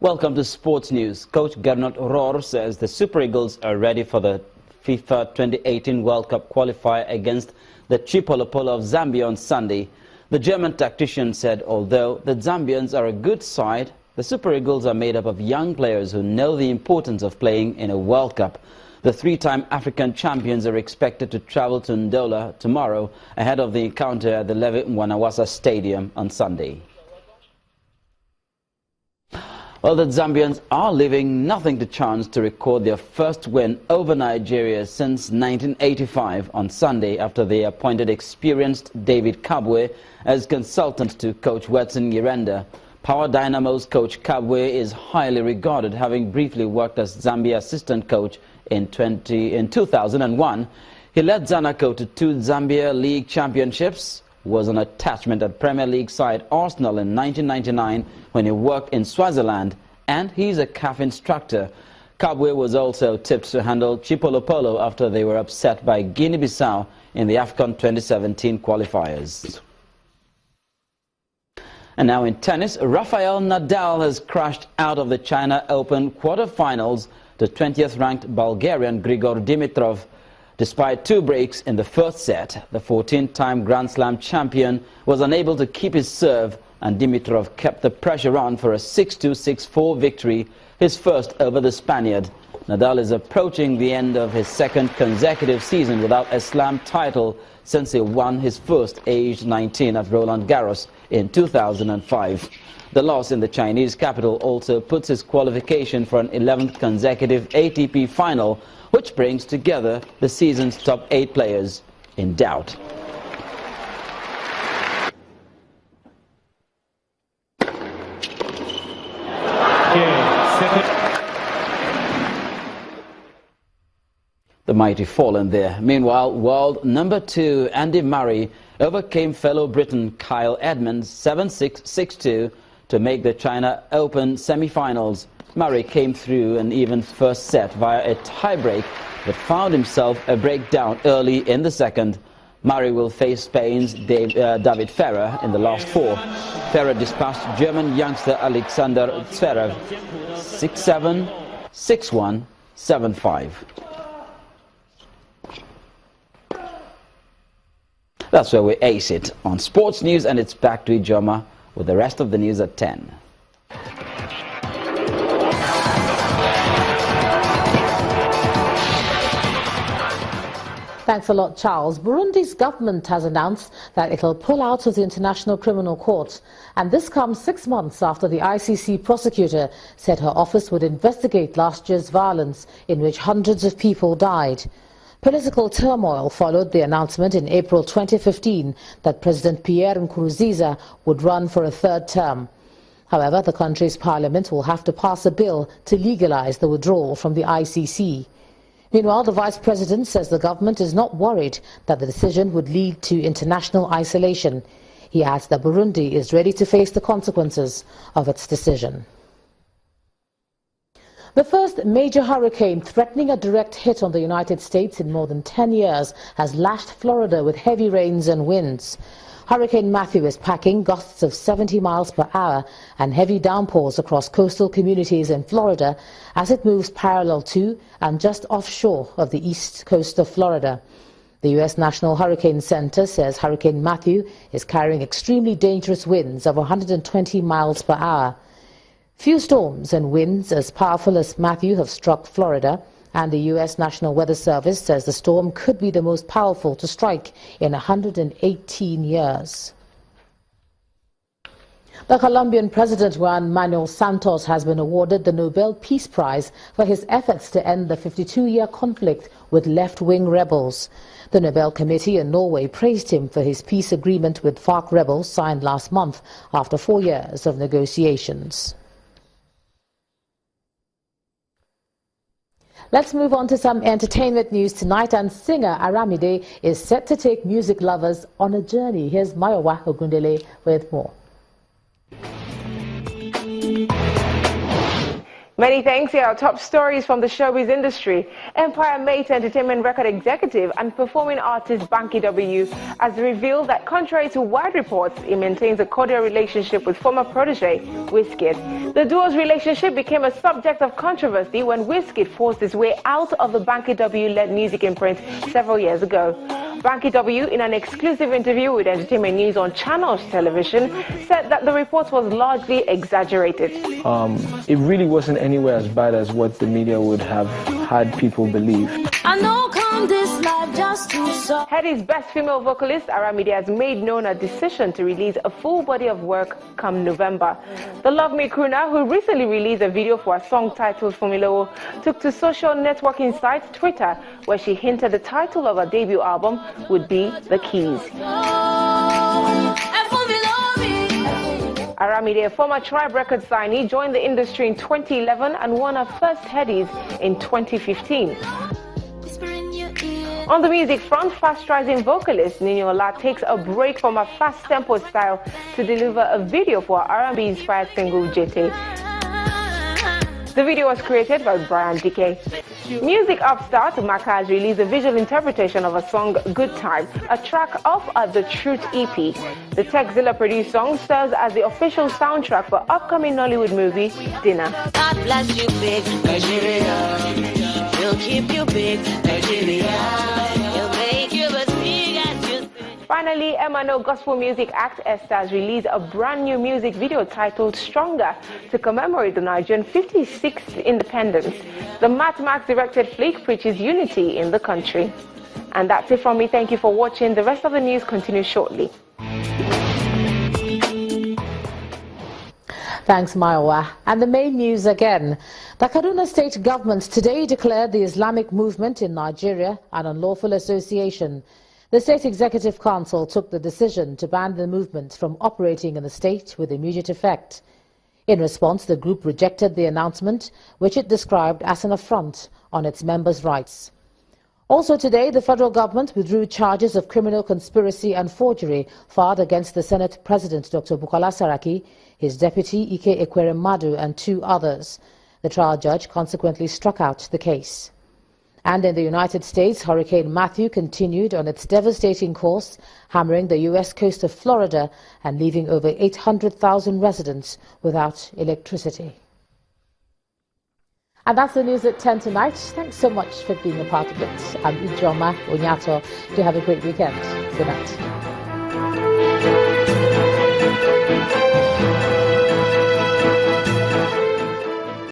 Welcome to Sports News. Coach Gernot Rohr says the Super Eagles are ready for the FIFA 2018 World Cup qualifier against the Pt.4 of Zambia on Sunday. The German tactician said although the Zambians are a good side, the Super Eagles are made up of young players who know the importance of playing in a World Cup. The three-time African champions are expected to travel to Ndola tomorrow ahead of the encounter at the Levi Mwanawasa Stadium on Sunday. Well, the Zambians are leaving nothing to chance to record their first win over Nigeria since 1985 on Sunday after they appointed experienced David Kabwe as consultant to coach Wetson Yirenda. Power Dynamo's coach Kabwe is highly regarded, having briefly worked as Zambia assistant coach in 2001. He led Zanaco to 2 Zambia League championships, was an attachment at Premier League side Arsenal in 1999 when he worked in Swaziland, and he's a CAF instructor. Kabwe was also tipped to handle Chipolopolo after they were upset by Guinea-Bissau in the AFCON 2017 qualifiers. And now in tennis, Rafael Nadal has crashed out of the China Open quarterfinals to 20th ranked Bulgarian Grigor Dimitrov. Despite 2 breaks in the first set, the 14-time Grand Slam champion was unable to keep his serve, and Dimitrov kept the pressure on for a 6-2, 6-4 victory, his first over the Spaniard. Nadal is approaching the end of his second consecutive season without a Slam title since he won his first aged 19 at Roland Garros in 2005. The loss in the Chinese capital also puts his qualification for an 11th consecutive ATP final, which brings together the season's top 8 players, in doubt. The mighty fallen there. Meanwhile, world number 2 Andy Murray overcame fellow Briton Kyle Edmonds 7-6, 6-2 to make the China Open semi-finals. Murray came through an even first set via a tie-break, but found himself a breakdown early in the second. Murray will face Spain's David Ferrer in the last 4. Ferrer dispatched German youngster Alexander Zverev 6-7, 6-1, 7-5. That's where we ace it on Sports News, and it's back to Ijoma with the rest of the news at 10. Thanks a lot, Charles. Burundi's government has announced that it will pull out of the International Criminal Court. And this comes 6 months after the ICC prosecutor said her office would investigate last year's violence in which hundreds of people died. Political turmoil followed the announcement in April 2015 that President Pierre Nkurunziza would run for a 3rd term. However, the country's parliament will have to pass a bill to legalize the withdrawal from the ICC. Meanwhile, the vice president says the government is not worried that the decision would lead to international isolation. He adds that Burundi is ready to face the consequences of its decision. The first major hurricane threatening a direct hit on the United States in more than 10 years has lashed Florida with heavy rains and winds. Hurricane Matthew is packing gusts of 70 miles per hour and heavy downpours across coastal communities in Florida as it moves parallel to and just offshore of the east coast of Florida. The U.S. National Hurricane Center says Hurricane Matthew is carrying extremely dangerous winds of 120 miles per hour. Few storms and winds as powerful as Matthew have struck Florida, and the U.S. National Weather Service says the storm could be the most powerful to strike in 118 years. The Colombian President Juan Manuel Santos has been awarded the Nobel Peace Prize for his efforts to end the 52-year conflict with left-wing rebels. The Nobel Committee in Norway praised him for his peace agreement with FARC rebels signed last month after 4 years of negotiations. Let's move on to some entertainment news tonight, and singer Aramide is set to take music lovers on a journey. Here's Mayowa Ogundele with more. Many thanks. Here are top stories from the showbiz industry. Empire Mate Entertainment record executive and performing artist Pt.4 has revealed that contrary to wide reports, he maintains a cordial relationship with former protege Wizkid. The duo's relationship became a subject of controversy when Wizkid forced his way out of the Pt.4-led music imprint several years ago. Pt.4, in an exclusive interview with Entertainment News on Channels Television, said that the report was largely exaggerated. It really wasn't anywhere as bad as what the media would have had people believe. I know come this life just to so. Hedy's best female vocalist, Aramide, has made known a decision to release a full body of work come November. The Love Me crooner, who recently released a video for a song titled Fumilowo, took to social networking site Twitter, where she hinted the title of her debut album would be The Keys. Aramide, a former Tribe Records signee, joined the industry in 2011 and won her first Headies in 2015. On the music front, fast-rising vocalist Niniola takes a break from her fast-tempo style to deliver a video for her R&B-inspired single Jete. The video was created by Brian Dike. Music upstart Maka has released a visual interpretation of a song Good Time, a track off of the Truth EP. The Techzilla-produced song serves as the official soundtrack for upcoming Nollywood movie Dinner. God bless you, big Nigeria. He'll keep you big Nigeria. He'll make you as big as you. Finally, Emmanuel gospel music act Esther has released a brand new music video titled Stronger to commemorate the Nigerian 56th independence. The Matt Max directed flick preaches unity in the country. And that's it from me. Thank you for watching. The rest of the news continues shortly. Thanks, Maiwa. And the main news again. The Kaduna State government today declared the Islamic movement in Nigeria an unlawful association. The State Executive Council took the decision to ban the movement from operating in the state with immediate effect. In response, the group rejected the announcement, which it described as an affront on its members' rights. Also today, the federal government withdrew charges of criminal conspiracy and forgery filed against the Senate President Dr. Bukola Saraki, his deputy Ike Ekweremadu and 2 others. The trial judge consequently struck out the case. And in the United States, Hurricane Matthew continued on its devastating course, hammering the U.S. coast of Florida and leaving over 800,000 residents without electricity. And that's the news at 10 tonight. Thanks so much for being a part of it. I'm Ijoma Onyato. Do have a great weekend. Good night.